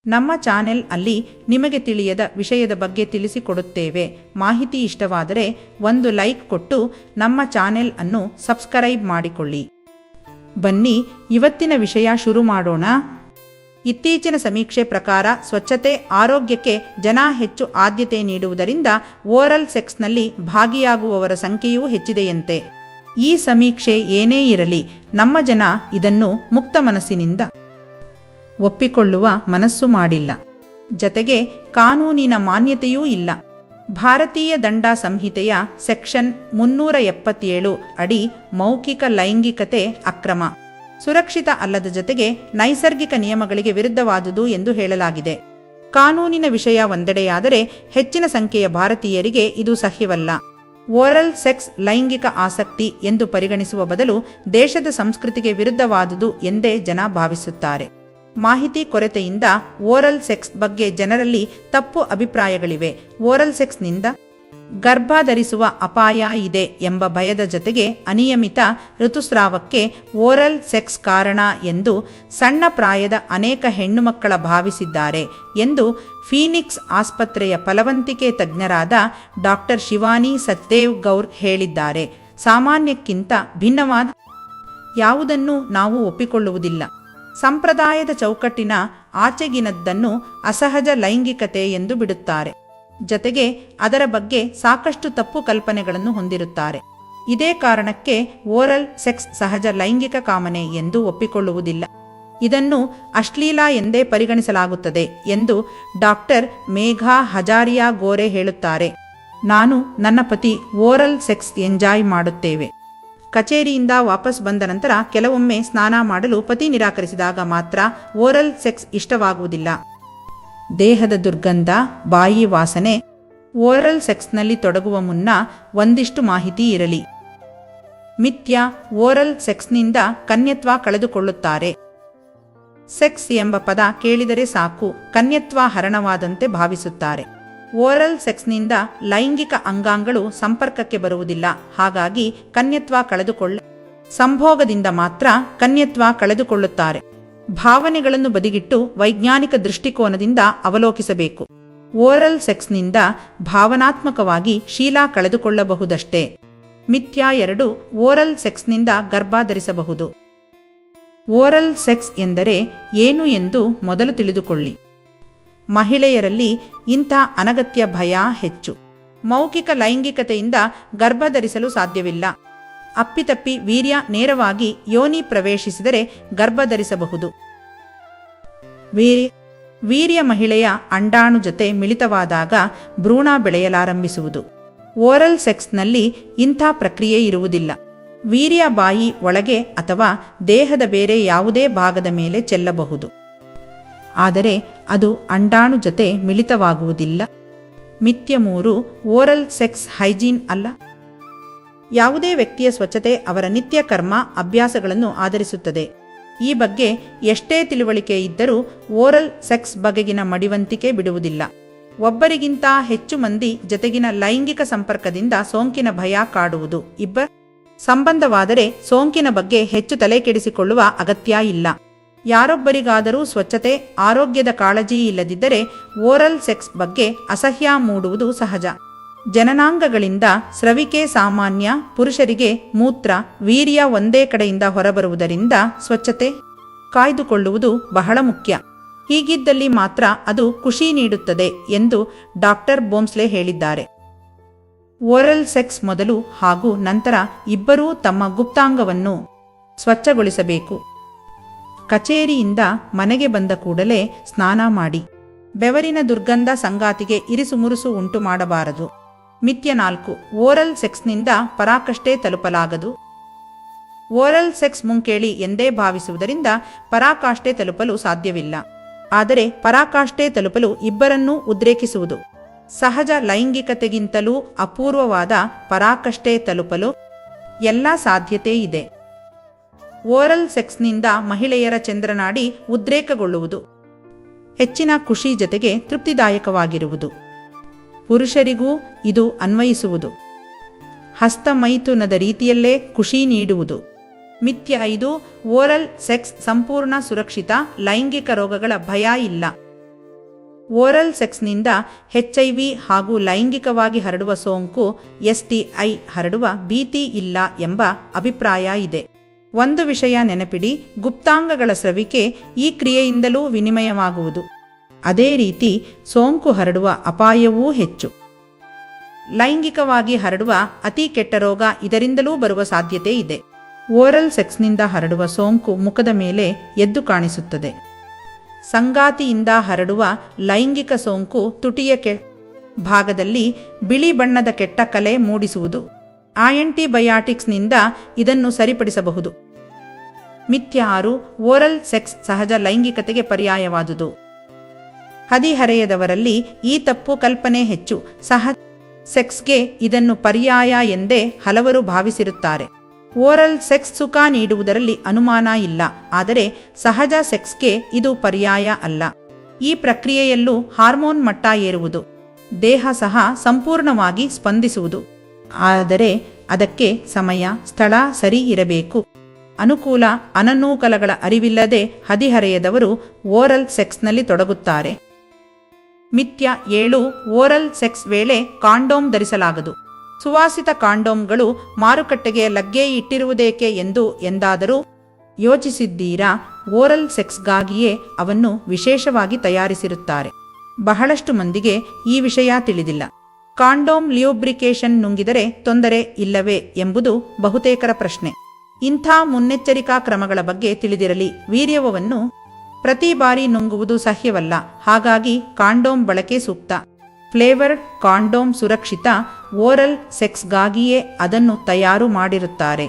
ನಮ್ಮ ಚಾನೆಲ್ ಅಲ್ಲಿ ನಿಮಗೆ ತಿಳಿಯದ ವಿಷಯದ ಬಗ್ಗೆ ತಿಳಿಸಿಕೊಡುತ್ತೇವೆ. ಮಾಹಿತಿ ಇಷ್ಟವಾದರೆ ಒಂದು ಲೈಕ್ ಕೊಟ್ಟು ನಮ್ಮ ಚಾನೆಲ್ ಅನ್ನು ಸಬ್ಸ್ಕ್ರೈಬ್ ಮಾಡಿಕೊಳ್ಳಿ. ಬನ್ನಿ ಇವತ್ತಿನ ವಿಷಯ ಶುರು ಮಾಡೋಣ. ಇತ್ತೀಚಿನ ಸಮೀಕ್ಷೆ ಪ್ರಕಾರ ಸ್ವಚ್ಛತೆ ಆರೋಗ್ಯಕ್ಕೆ ಜನ ಹೆಚ್ಚು ಆದ್ಯತೆ ನೀಡುವುದರಿಂದ ಓರಲ್ ಸೆಕ್ಸ್ನಲ್ಲಿ ಭಾಗಿಯಾಗುವವರ ಸಂಖ್ಯೆಯೂ ಹೆಚ್ಚಿದೆಯಂತೆ. ಈ ಸಮೀಕ್ಷೆ ಏನೇ ಇರಲಿ, ನಮ್ಮ ಜನ ಇದನ್ನು ಮುಕ್ತ ಮನಸ್ಸಿನಿಂದ ಒಪ್ಪಿಕೊಳ್ಳುವ ಮನಸ್ಸು ಮಾಡಿಲ್ಲ. ಜತೆಗೆ ಕಾನೂನಿನ ಮಾನ್ಯತೆಯೂ ಇಲ್ಲ. ಭಾರತೀಯ ದಂಡ ಸಂಹಿತೆಯ ಸೆಕ್ಷನ್ 377 ಅಡಿ ಮೌಖಿಕ ಲೈಂಗಿಕತೆ ಅಕ್ರಮ, ಸುರಕ್ಷಿತ ಅಲ್ಲದ ಜತೆಗೆ ನೈಸರ್ಗಿಕ ನಿಯಮಗಳಿಗೆ ವಿರುದ್ಧವಾದುದು ಎಂದು ಹೇಳಲಾಗಿದೆ. ಕಾನೂನಿನ ವಿಷಯ ಒಂದೆಡೆಯಾದರೆ ಹೆಚ್ಚಿನ ಸಂಖ್ಯೆಯ ಭಾರತೀಯರಿಗೆ ಇದು ಸಹ್ಯವಲ್ಲ. ಓರಲ್ ಸೆಕ್ಸ್ ಲೈಂಗಿಕ ಆಸಕ್ತಿ ಎಂದು ಪರಿಗಣಿಸುವ ಬದಲು ದೇಶದ ಸಂಸ್ಕೃತಿಗೆ ವಿರುದ್ಧವಾದುದು ಎಂದೇ ಜನ ಭಾವಿಸುತ್ತಾರೆ. ಮಾಹಿತಿ ಕೊರತೆಯಿಂದ ಓರಲ್ ಸೆಕ್ಸ್ ಬಗ್ಗೆ ಜನರಲ್ಲಿ ತಪ್ಪು ಅಭಿಪ್ರಾಯಗಳಿವೆ. ಓರಲ್ ಸೆಕ್ಸ್ನಿಂದ ಗರ್ಭ ಧರಿಸುವ ಅಪಾಯ ಇದೆ ಎಂಬ ಭಯದ ಜೊತೆಗೆ ಅನಿಯಮಿತ ಋತುಸ್ರಾವಕ್ಕೆ ಓರಲ್ ಸೆಕ್ಸ್ ಕಾರಣ ಎಂದು ಸಣ್ಣ ಪ್ರಾಯದ ಅನೇಕ ಹೆಣ್ಣುಮಕ್ಕಳ ಭಾವಿಸಿದ್ದಾರೆ ಎಂದು ಫೀನಿಕ್ಸ್ ಆಸ್ಪತ್ರೆಯ ಫಲವಂತಿಕೆ ತಜ್ಞರಾದ ಡಾಕ್ಟರ್ ಶಿವಾನಿ ಸಚ್ದೇವ್ ಗೌರ್ ಹೇಳಿದ್ದಾರೆ. ಸಾಮಾನ್ಯಕ್ಕಿಂತ ಭಿನ್ನವಾದ ಯಾವುದನ್ನು ನಾವು ಒಪ್ಪಿಕೊಳ್ಳುವುದಿಲ್ಲ. ಸಂಪ್ರದಾಯದ ಚೌಕಟ್ಟಿನ ಆಚೆಗಿನದ್ದನ್ನು ಅಸಹಜ ಲೈಂಗಿಕತೆ ಎಂದು ಬಿಡುತ್ತಾರೆ. ಜತೆಗೆ ಅದರ ಬಗ್ಗೆ ಸಾಕಷ್ಟು ತಪ್ಪು ಕಲ್ಪನೆಗಳನ್ನು ಹೊಂದಿರುತ್ತಾರೆ. ಇದೇ ಕಾರಣಕ್ಕೆ ಓರಲ್ ಸೆಕ್ಸ್ ಸಹಜ ಲೈಂಗಿಕ ಕಾಮನೆ ಎಂದು ಒಪ್ಪಿಕೊಳ್ಳುವುದಿಲ್ಲ. ಇದನ್ನು ಅಶ್ಲೀಲ ಎಂದೇ ಪರಿಗಣಿಸಲಾಗುತ್ತದೆ ಎಂದು ಡಾಕ್ಟರ್ ಮೇಘಾ ಹಜಾರಿಯಾ ಗೋರೆ ಹೇಳುತ್ತಾರೆ. ನಾನು ನನ್ನ ಪತಿ ಓರಲ್ ಸೆಕ್ಸ್ ಎಂಜಾಯ್ ಮಾಡುತ್ತೇವೆ. ಕಚೇರಿಯಿಂದ ವಾಪಸ್ ಬಂದ ನಂತರ ಕೆಲವೊಮ್ಮೆ ಸ್ನಾನ ಮಾಡಲು ಪತಿ ನಿರಾಕರಿಸಿದಾಗ ಮಾತ್ರ ಓರಲ್ ಸೆಕ್ಸ್ ಇಷ್ಟವಾಗುವುದಿಲ್ಲ. ದೇಹದ ದುರ್ಗಂಧ, ಬಾಯಿ ವಾಸನೆ. ಓರಲ್ ಸೆಕ್ಸ್ನಲ್ಲಿ ತೊಡಗುವ ಮುನ್ನ ಒಂದಿಷ್ಟು ಮಾಹಿತಿ ಇರಲಿ. ಮಿಥ್ಯ. ಓರಲ್ ಸೆಕ್ಸ್ನಿಂದ ಕನ್ಯತ್ವ ಕಳೆದುಕೊಳ್ಳುತ್ತಾರೆ. ಸೆಕ್ಸ್ ಎಂಬ ಪದ ಕೇಳಿದರೆ ಸಾಕು ಕನ್ಯತ್ವ ಹರಣವಾದಂತೆ ಭಾವಿಸುತ್ತಾರೆ. ಓರಲ್ ಸೆಕ್ಸ್ನಿಂದ ಲೈಂಗಿಕ ಅಂಗಾಂಗಗಳು ಸಂಪರ್ಕಕ್ಕೆ ಬರುವುದಿಲ್ಲ. ಹಾಗಾಗಿ ಕನ್ಯತ್ವ ಸಂಭೋಗದಿಂದ ಮಾತ್ರ ಕನ್ಯತ್ವ ಕಳೆದುಕೊಳ್ಳುತ್ತಾರೆ. ಭಾವನೆಗಳನ್ನು ಬದಿಗಿಟ್ಟು ವೈಜ್ಞಾನಿಕ ದೃಷ್ಟಿಕೋನದಿಂದ ಅವಲೋಕಿಸಬೇಕು. ಓರಲ್ ಸೆಕ್ಸ್ನಿಂದ ಭಾವನಾತ್ಮಕವಾಗಿ ಶೀಲ ಕಳೆದುಕೊಳ್ಳಬಹುದಷ್ಟೇ. ಮಿಥ್ಯ. 2. ಓರಲ್ ಸೆಕ್ಸ್ನಿಂದ ಗರ್ಭ ಧರಿಸಬಹುದು. ಓರಲ್ ಸೆಕ್ಸ್ ಎಂದರೆ ಏನು ಎಂದು ಮೊದಲು ತಿಳಿದುಕೊಳ್ಳಿ. ಮಹಿಳೆಯರಲ್ಲಿ ಇಂಥ ಅನಗತ್ಯ ಭಯ ಹೆಚ್ಚು. ಮೌಖಿಕ ಲೈಂಗಿಕತೆಯಿಂದ ಗರ್ಭ ಧರಿಸಲು ಸಾಧ್ಯವಿಲ್ಲ. ಅಪ್ಪಿತಪ್ಪಿ ವೀರ್ಯ ನೇರವಾಗಿ ಯೋನಿ ಪ್ರವೇಶಿಸಿದರೆ ಗರ್ಭ ಧರಿಸಬಹುದು. ವೀರ್ಯ ಮಹಿಳೆಯ ಅಂಡಾಣು ಜೊತೆ ಮಿಳಿತವಾದಾಗ ಭ್ರೂಣ ಬೆಳೆಯಲಾರಂಭಿಸುವುದು. ಓರಲ್ ಸೆಕ್ಸ್ನಲ್ಲಿ ಇಂಥ ಪ್ರಕ್ರಿಯೆ ಇರುವುದಿಲ್ಲ. ವೀರ್ಯ ಬಾಯಿ ಒಳಗೆ ಅಥವಾ ದೇಹದ ಬೇರೆ ಯಾವುದೇ ಭಾಗದ ಮೇಲೆ ಚೆಲ್ಲಬಹುದು. ಆದರೆ ಅದು ಅಂಡಾಣು ಜೊತೆ ಮಿಳಿತವಾಗುವುದಿಲ್ಲ. ಮಿಥ್ಯ. 3. ಓರಲ್ ಸೆಕ್ಸ್ ಹೈಜೀನ್ ಅಲ್ಲ. ಯಾವುದೇ ವ್ಯಕ್ತಿಯ ಸ್ವಚ್ಛತೆ ಅವರ ನಿತ್ಯ ಕರ್ಮ ಅಭ್ಯಾಸಗಳನ್ನು ಆಧರಿಸುತ್ತದೆ. ಈ ಬಗ್ಗೆ ಎಷ್ಟೇ ತಿಳುವಳಿಕೆ ಇದ್ದರೂ ಓರಲ್ ಸೆಕ್ಸ್ ಬಗೆಗಿನ ಮಡಿವಂತಿಕೆ ಬಿಡುವುದಿಲ್ಲ. ಒಬ್ಬರಿಗಿಂತ ಹೆಚ್ಚು ಮಂದಿ ಜತೆಗಿನ ಲೈಂಗಿಕ ಸಂಪರ್ಕದಿಂದ ಸೋಂಕಿನ ಭಯ ಕಾಡುವುದು. ಸಂಬಂಧವಾದರೆ ಸೋಂಕಿನ ಬಗ್ಗೆ ಹೆಚ್ಚು ತಲೆಕೆಡಿಸಿಕೊಳ್ಳುವ ಅಗತ್ಯ ಇಲ್ಲ. ಯಾರೊಬ್ಬರಿಗಾದರೂ ಸ್ವಚ್ಛತೆ ಆರೋಗ್ಯದ ಕಾಳಜಿ ಇಲ್ಲದಿದ್ದರೆ ಓರಲ್ ಸೆಕ್ಸ್ ಬಗ್ಗೆ ಅಸಹ್ಯ ಮೂಡುವುದು ಸಹಜ. ಜನನಾಂಗಗಳಿಂದ ಸ್ರವಿಕೆ ಸಾಮಾನ್ಯ. ಪುರುಷರಿಗೆ ಮೂತ್ರ, ವೀರ್ಯ ಒಂದೇ ಕಡೆಯಿಂದ ಹೊರಬರುವುದರಿಂದ ಸ್ವಚ್ಛತೆ ಕಾಯ್ದುಕೊಳ್ಳುವುದು ಬಹಳ ಮುಖ್ಯ. ಹೀಗಿದ್ದಲ್ಲಿ ಮಾತ್ರ ಅದು ಖುಷಿ ನೀಡುತ್ತದೆ ಎಂದು ಡಾಕ್ಟರ್ ಬೋಮ್ಸ್ಲೆ ಹೇಳಿದ್ದಾರೆ. ಓರಲ್ ಸೆಕ್ಸ್ ಮೊದಲು ಹಾಗೂ ನಂತರ ಇಬ್ಬರೂ ತಮ್ಮ ಗುಪ್ತಾಂಗವನ್ನು ಸ್ವಚ್ಛಗೊಳಿಸಬೇಕು. ಕಚೇರಿಯಿಂದ ಮನೆಗೆ ಬಂದ ಕೂಡಲೇ ಸ್ನಾನ ಮಾಡಿ. ಬೆವರಿನ ದುರ್ಗಂಧ ಸಂಗಾತಿಗೆ ಇರಿಸುಮುರುಸು ಉಂಟು ಮಾಡಬಾರದು. ಮಿಥ್ಯ. 4. ಓರಲ್ ಸೆಕ್ಸ್ನಿಂದ ಪರಾಕಾಷ್ಠೆ ತಲುಪಲಾಗದು. ಓರಲ್ ಸೆಕ್ಸ್ ಮುಂಕೇಳಿ ಎಂದೇ ಭಾವಿಸುವುದರಿಂದ ಪರಾಕಾಷ್ಠೆ ತಲುಪಲು ಸಾಧ್ಯವಿಲ್ಲ. ಆದರೆ ಪರಾಕಾಷ್ಠೆ ತಲುಪಲು ಇಬ್ಬರನ್ನೂ ಉದ್ರೇಕಿಸುವುದು. ಸಹಜ ಲೈಂಗಿಕತೆಗಿಂತಲೂ ಅಪೂರ್ವವಾದ ಪರಾಕಾಷ್ಠೆ ತಲುಪಲು ಎಲ್ಲ ಸಾಧ್ಯತೆ ಇದೆ. ಓರಲ್ ಸೆಕ್ಸ್ನಿಂದ ಮಹಿಳೆಯರ ಚಂದ್ರನಾಡಿ ಉದ್ರೇಕಗೊಳ್ಳುವುದು. ಹೆಚ್ಚಿನ ಖುಷಿ ಜೊತೆಗೆ ತೃಪ್ತಿದಾಯಕವಾಗಿರುವುದು. ಪುರುಷರಿಗೂ ಇದು ಅನ್ವಯಿಸುವುದು. ಹಸ್ತಮೈಥುನದ ರೀತಿಯಲ್ಲೇ ಖುಷಿ ನೀಡುವುದು. ಮಿಥ್ಯ. 5. ಓರಲ್ ಸೆಕ್ಸ್ ಸಂಪೂರ್ಣ ಸುರಕ್ಷಿತ. ಲೈಂಗಿಕ ರೋಗಗಳ ಭಯ ಇಲ್ಲ. ಓರಲ್ ಸೆಕ್ಸ್ನಿಂದ HIV ಹಾಗೂ ಲೈಂಗಿಕವಾಗಿ ಹರಡುವ ಸೋಂಕು STI ಹರಡುವ ಭೀತಿ ಇಲ್ಲ ಎಂಬ ಅಭಿಪ್ರಾಯ ಇದೆ. ಒಂದು ವಿಷಯ ನೆನಪಿಡಿ, ಗುಪ್ತಾಂಗಗಳ ಸ್ರವಿಕೆ ಈ ಕ್ರಿಯೆಯಿಂದಲೂ ವಿನಿಮಯವಾಗುವುದು. ಅದೇ ರೀತಿ ಸೋಂಕು ಹರಡುವ ಅಪಾಯವೂ ಹೆಚ್ಚು. ಲೈಂಗಿಕವಾಗಿ ಹರಡುವ ಅತಿ ಕೆಟ್ಟ ರೋಗ ಇದರಿಂದಲೂ ಬರುವ ಸಾಧ್ಯತೆ ಇದೆ. ಓರಲ್ ಸೆಕ್ಸ್ನಿಂದ ಹರಡುವ ಸೋಂಕು ಮುಖದ ಮೇಲೆ ಎದ್ದು ಕಾಣಿಸುತ್ತದೆ. ಸಂಗಾತಿಯಿಂದ ಹರಡುವ ಲೈಂಗಿಕ ಸೋಂಕು ತುಟಿಯ ಭಾಗದಲ್ಲಿ ಬಿಳಿ ಬಣ್ಣದ ಕೆಟ್ಟ ಕಲೆ ಮೂಡಿಸುವುದು. ಆಂಟಿಬಯಾಟಿಕ್ಸ್ನಿಂದ ಇದನ್ನು ಸರಿಪಡಿಸಬಹುದು. ಮಿಥ್ಯ 6. ಓರಲ್ ಸೆಕ್ಸ್ ಸಹಜ ಲೈಂಗಿಕತೆಗೆ ಪರ್ಯಾಯವಾದುದು. ಹದಿಹರೆಯದವರಲ್ಲಿ ಈ ತಪ್ಪು ಕಲ್ಪನೆ ಹೆಚ್ಚು. ಸಹಜ ಸೆಕ್ಸ್ಗೆ ಇದನ್ನು ಪರ್ಯಾಯ ಎಂದೇ ಹಲವರು ಭಾವಿಸಿರುತ್ತಾರೆ. ಓರಲ್ ಸೆಕ್ಸ್ ಸುಖ ನೀಡುವುದರಲ್ಲಿ ಅನುಮಾನ ಇಲ್ಲ, ಆದರೆ ಸಹಜ ಸೆಕ್ಸ್ಗೆ ಇದು ಪರ್ಯಾಯ ಅಲ್ಲ. ಈ ಪ್ರಕ್ರಿಯೆಯಲ್ಲೂ ಹಾರ್ಮೋನ್ ಮಟ್ಟ ಏರುವುದು, ದೇಹ ಸಹ ಸಂಪೂರ್ಣವಾಗಿ ಸ್ಪಂದಿಸುವುದು. ಆದರೆ ಅದಕ್ಕೆ ಸಮಯ, ಸ್ಥಳ ಸರಿ ಇರಬೇಕು. ಅನುಕೂಲ ಅನನುಕೂಲಗಳ ಅರಿವಿಲ್ಲದೆ ಹದಿಹರೆಯದವರು ಓರಲ್ ಸೆಕ್ಸ್ನಲ್ಲಿ ತೊಡಗುತ್ತಾರೆ. ಮಿಥ್ಯ 7. ಓರಲ್ ಸೆಕ್ಸ್ ವೇಳೆ ಕಾಂಡೋಮ್ ಧರಿಸಲಾಗದು. ಸುವಾಸಿತ ಕಾಂಡೋಮ್ಗಳು ಮಾರುಕಟ್ಟೆಗೆ ಲಗ್ಗೆ ಇಟ್ಟಿರುವುದೇಕೆ ಎಂದು ಎಂದಾದರೂ ಯೋಚಿಸಿದ್ದೀರಾ? ಓರಲ್ ಸೆಕ್ಸ್ಗಾಗಿಯೇ ಅವನ್ನು ವಿಶೇಷವಾಗಿ ತಯಾರಿಸಿರುತ್ತಾರೆ. ಬಹಳಷ್ಟು ಮಂದಿಗೆ ಈ ವಿಷಯ ತಿಳಿದಿಲ್ಲ. ಕಾಂಡೋಮ್ ಲ್ಯೂಬ್ರಿಕೇಶನ್ ನುಂಗಿದರೆ ತೊಂದರೆ ಇಲ್ಲವೇ ಎಂಬುದು ಬಹುತೇಕರ ಪ್ರಶ್ನೆ. ಇಂಥ ಮುನ್ನೆಚ್ಚರಿಕಾ ಕ್ರಮಗಳ ಬಗ್ಗೆ ತಿಳಿದಿರಲಿ. ವೀರ್ಯವನ್ನು ಪ್ರತಿ ಬಾರಿ ನುಂಗುವುದು ಸಹ್ಯವಲ್ಲ, ಹಾಗಾಗಿ ಕಾಂಡೋಮ್ ಬಳಕೆ ಸೂಕ್ತ. ಫ್ಲೇವರ್ಡ್ ಕಾಂಡೋಮ್ ಸುರಕ್ಷಿತ. ಓರಲ್ ಸೆಕ್ಸ್ಗಾಗಿಯೇ ಅದನ್ನು ತಯಾರು ಮಾಡಿರುತ್ತಾರೆ.